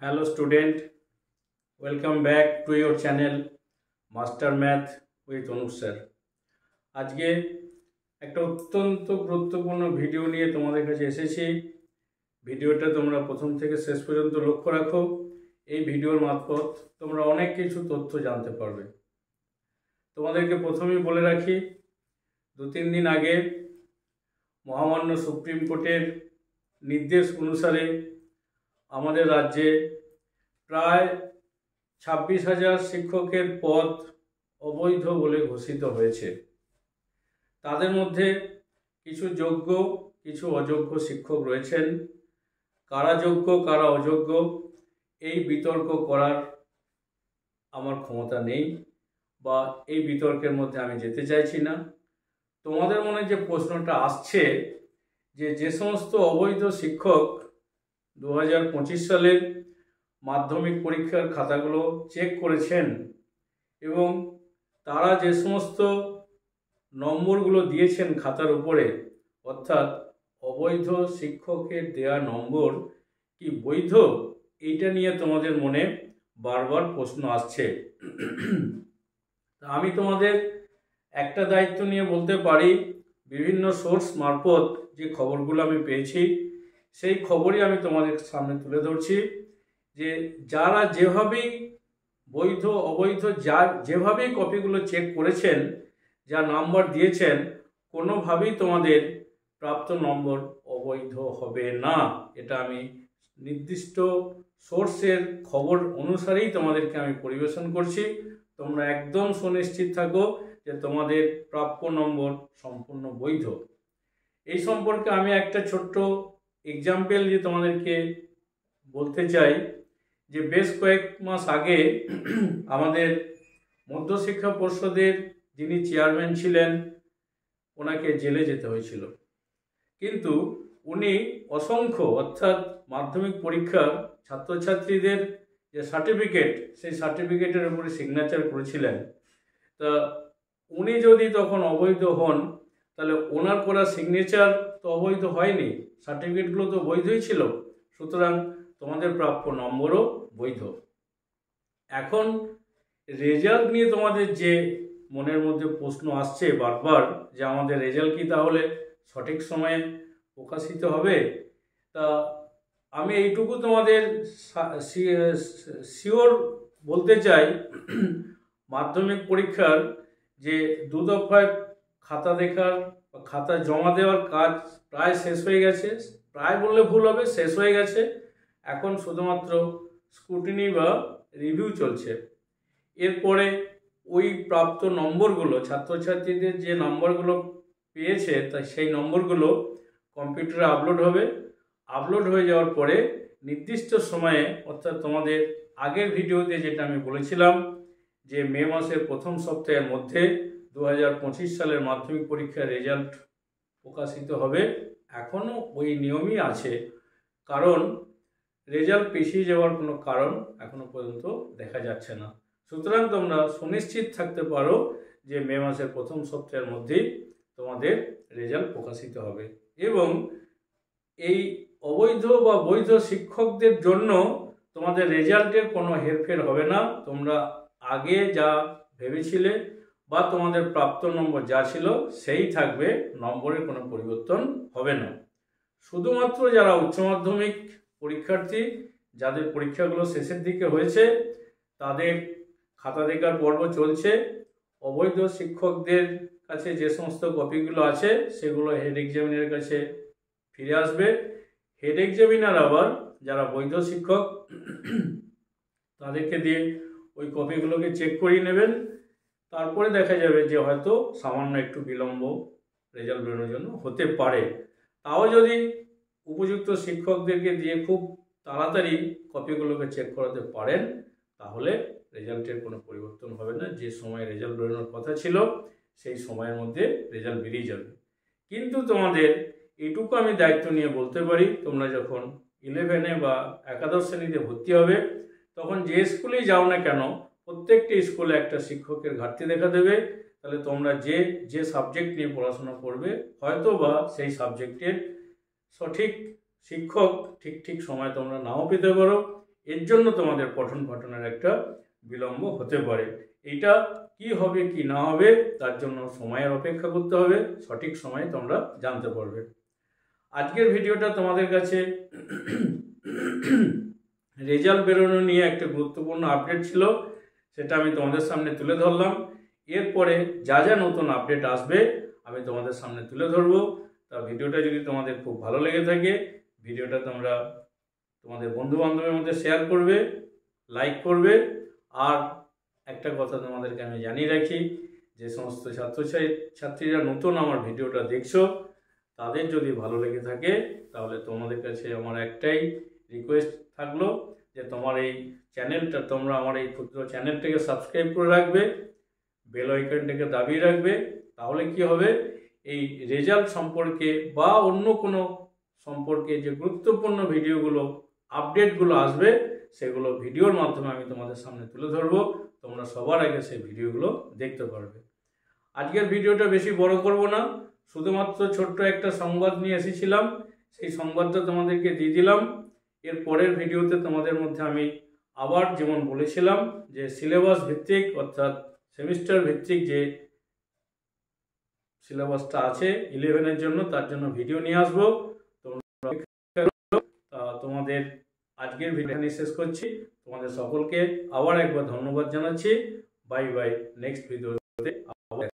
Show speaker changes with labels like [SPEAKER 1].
[SPEAKER 1] Hello student, welcome back to your channel Master Math with Anup sir। আজকে একটা অত্যন্ত গুরুত্বপূর্ণ ভিডিও নিয়ে তোমাদের কাছে এসেছি। ভিডিওটা তোমরা প্রথম থেকে শেষ পর্যন্ত লক্ষ্য রাখো। এই ভিডিওর মারফত তোমরা অনেক কিছু তথ্য জানতে পারবে। তোমাদেরকে প্রথমেই বলে রাখি, 2-3 দিন আগে মহামান্য সুপ্রিম কোর্টের নির্দেশ অনুসারে আমাদের রাজ্যে প্রায় 26,000 শিক্ষকের পদ অবৈধ বলে ঘোষিত হয়েছে। তাদের মধ্যে কিছু যোগ্য কিছু অযোগ্য শিক্ষক রয়েছেন। কারা যোগ্য কারা অযোগ্য এই বিতর্ক করার আমার ক্ষমতা নেই বা এই বিতর্কের মধ্যে আমি যেতে চাইছি না। তোমাদের মনে যে প্রশ্নটা আসছে যে সমস্ত অবৈধ শিক্ষক 2025 সালের মাধ্যমিক পরীক্ষার খাতাগুলো চেক করেছেন এবং তারা যে সমস্ত নম্বরগুলো দিয়েছেন খাতার উপরে, অর্থাৎ অবৈধ শিক্ষকের দেয়া নম্বর কি বৈধ, এইটা নিয়ে তোমাদের মনে বারবার প্রশ্ন আসছে। আমি তোমাদের একটা দায়িত্ব নিয়ে বলতে পারি, বিভিন্ন সোর্স মারফত যে খবরগুলো আমি পেয়েছি সেই খবরই আমি তোমাদের সামনে তুলে ধরছি। যে যারা যেভাবেই বৈধ অবৈধ যেভাবেই কপিগুলো চেক করেছেন, যা নাম্বার দিয়েছেন, কোনোভাবেই তোমাদের প্রাপ্ত নম্বর অবৈধ হবে না। এটা আমি নির্দিষ্ট সোর্সের খবর অনুসারেই তোমাদেরকে আমি পরিবেশন করছি। তোমরা একদম সুনিশ্চিত থাকো যে তোমাদের প্রাপ্য নম্বর সম্পূর্ণ বৈধ। এই সম্পর্কে আমি একটা ছোট্ট এক্সাম্পল দিয়ে তোমাদেরকে বলতে চাই যে বেশ কয়েক মাস আগে আমাদের মধ্যশিক্ষা পর্ষদের যিনি চেয়ারম্যান ছিলেন, ওনাকে জেলে যেতে হয়েছিল। কিন্তু উনি অসংখ্য, অর্থাৎ মাধ্যমিক পরীক্ষার ছাত্রছাত্রীদের যে সার্টিফিকেট, সেই সার্টিফিকেটের উপরে সিগনেচার করেছিলেন। তা উনি যদি তখন অবৈধ হন, তাহলে ওনার করা সিগনেচার তো অবৈধ হয়নি, সার্টিফিকেটগুলো তো বৈধই ছিল। সুতরাং তোমাদের প্রাপ্য নম্বরও বৈধ। এখন রেজাল্ট নিয়ে তোমাদের যে মনের মধ্যে প্রশ্ন আসছে বারবার, যে আমাদের রেজাল্ট কি তাহলে সঠিক সময়ে প্রকাশিত হবে? তা আমি এইটুকু তোমাদের শিওর বলতে চাই, মাধ্যমিক পরীক্ষার যে 2 দফায় খাতা দেখার বা খাতা জমা দেওয়ার কাজ প্রায় শেষ হয়ে গেছে। প্রায় বললে ভুল হবে, শেষ হয়ে গেছে। এখন শুধুমাত্র স্ক্রুটিনি বা রিভিউ চলছে। এরপরে ওই প্রাপ্ত নম্বরগুলো, ছাত্রছাত্রীদের যে নম্বরগুলো পেয়েছে, তা সেই নম্বরগুলো কম্পিউটারে আপলোড হবে। আপলোড হয়ে যাওয়ার পরে নির্দিষ্ট সময়ে, অর্থাৎ তোমাদের আগের ভিডিওতে যেটা আমি বলেছিলাম যে মে মাসের প্রথম সপ্তাহের মধ্যে 2025 সালের মাধ্যমিক পরীক্ষার রেজাল্ট প্রকাশিত হবে। এখনও ওই নিয়মই আছে, কারণ রেজাল্ট পিছিয়ে যাওয়ার কোনো কারণ এখনো পর্যন্ত দেখা যাচ্ছে না। সুতরাং তোমরা সুনিশ্চিত থাকতে পারো যে মে মাসের প্রথম সপ্তাহের মধ্যেই তোমাদের রেজাল্ট প্রকাশিত হবে। এবং এই অবৈধ বা বৈধ শিক্ষকদের জন্য তোমাদের রেজাল্টের কোনো হেরফের হবে না। তোমরা আগে যা ভেবেছিলে বা তোমাদের প্রাপ্ত নম্বর যা ছিল সেই থাকবে, নম্বরের কোনো পরিবর্তন হবে না। শুধুমাত্র যারা উচ্চ মাধ্যমিক পরীক্ষার্থী, যাদের পরীক্ষাগুলো শেষের দিকে হয়েছে, তাদের খাতা দেখার পর্ব চলছে। অবৈধ শিক্ষকদের কাছে যে সমস্ত কপিগুলো আছে সেগুলো হেড এক্সামিনারের কাছে ফিরে আসবে। হেড এক্সামিনার আবার যারা বৈধ শিক্ষক তাদেরকে দিয়ে ওই কপিগুলোকে চেক করিয়ে নেবেন। তারপরে দেখা যাবে যে হয়তো সামান্য একটু বিলম্ব রেজাল্ট বেরোনোর জন্য হতে পারে। তাও যদি উপযুক্ত শিক্ষকদেরকে দিয়ে খুব তাড়াতাড়ি কপিগুলোকে চেক করাতে পারেন, তাহলে রেজাল্টের কোনো পরিবর্তন হবে না। যে সময় রেজাল্ট বেরোনোর কথা ছিল সেই সময়ের মধ্যে রেজাল্ট বেরিয়ে যাবে। কিন্তু তোমাদের এটুকু আমি দায়িত্ব নিয়ে বলতে পারি, তোমরা যখন 11-এ বা একাদশ শ্রেণীতে ভর্তি হবে, তখন যে স্কুলেই যাও না কেন, প্রত্যেকটি স্কুলে একটা শিক্ষকের ঘাটতি দেখা দেবে। তাহলে তোমরা যে সাবজেক্ট নিয়ে পড়াশোনা করবে, হয়তো বা সেই সাবজেক্টের সঠিক শিক্ষক ঠিক সময় তোমরা নাও পেতে পারো। এর জন্য তোমাদের পঠন পাঠনের একটা বিলম্ব হতে পারে। এটা কি হবে কি না হবে তার জন্য সময়ের অপেক্ষা করতে হবে, সঠিক সময়ে তোমরা জানতে পারবে। আজকের ভিডিওটা তোমাদের কাছে রেজাল্ট বেরোনো নিয়ে একটা গুরুত্বপূর্ণ আপডেট ছিল, সেটা আমি তোমাদের সামনে তুলে ধরলাম। এরপরে যা যা নতুন আপডেট আসবে আমি তোমাদের সামনে তুলে ধরবো। তা ভিডিওটা যদি তোমাদের খুব ভালো লেগে থাকে, ভিডিওটা তোমরা তোমাদের বন্ধু বান্ধবের মধ্যে শেয়ার করবে, লাইক করবে। আর একটা কথা তোমাদেরকে আমি জানিয়ে রাখি, যে সমস্ত ছাত্রছাত্রীরা নতুন আমার ভিডিওটা দেখছো, তাদের যদি ভালো লেগে থাকে তাহলে তোমাদের কাছে আমার একটাই রিকোয়েস্ট থাকলো যে তোমার এই চ্যানেলটা, তোমরা আমার এই ক্ষুদ্র চ্যানেলটাকে সাবস্ক্রাইব করে রাখবে, বেল আইকনটাকে দাবিয়ে রাখবে। তাহলে কি হবে, এই রেজাল্ট সম্পর্কে বা অন্য কোনো সম্পর্কে যে গুরুত্বপূর্ণ ভিডিওগুলো, আপডেটগুলো আসবে, সেগুলো ভিডিওর মাধ্যমে আমি তোমাদের সামনে তুলে ধরবো। তোমরা সবার আগে সেই ভিডিওগুলো দেখতে পারবে। আজকের ভিডিওটা বেশি বড় করব না, শুধুমাত্র ছোট্ট একটা সংবাদ নিয়ে এসেছিলাম, সেই সংবাদটা তোমাদেরকে দিয়ে দিলাম। এর পরের ভিডিওতে তোমাদের মধ্যে আমি আবার যেমন বলেছিলাম যে সিলেবাস ভিত্তিক অর্থাৎ সেমিস্টার ভিত্তিক যে সিলেবাসটা আছে 11-এর জন্য, তার জন্য ভিডিও নিয়ে আসবো। তোমাদের আজকের ভিডিও নিয়ে শেষ করছি। তোমাদের সকলকে আবার একবার ধন্যবাদ জানাচ্ছি। বাই বাই, নেক্সট ভিডিওতে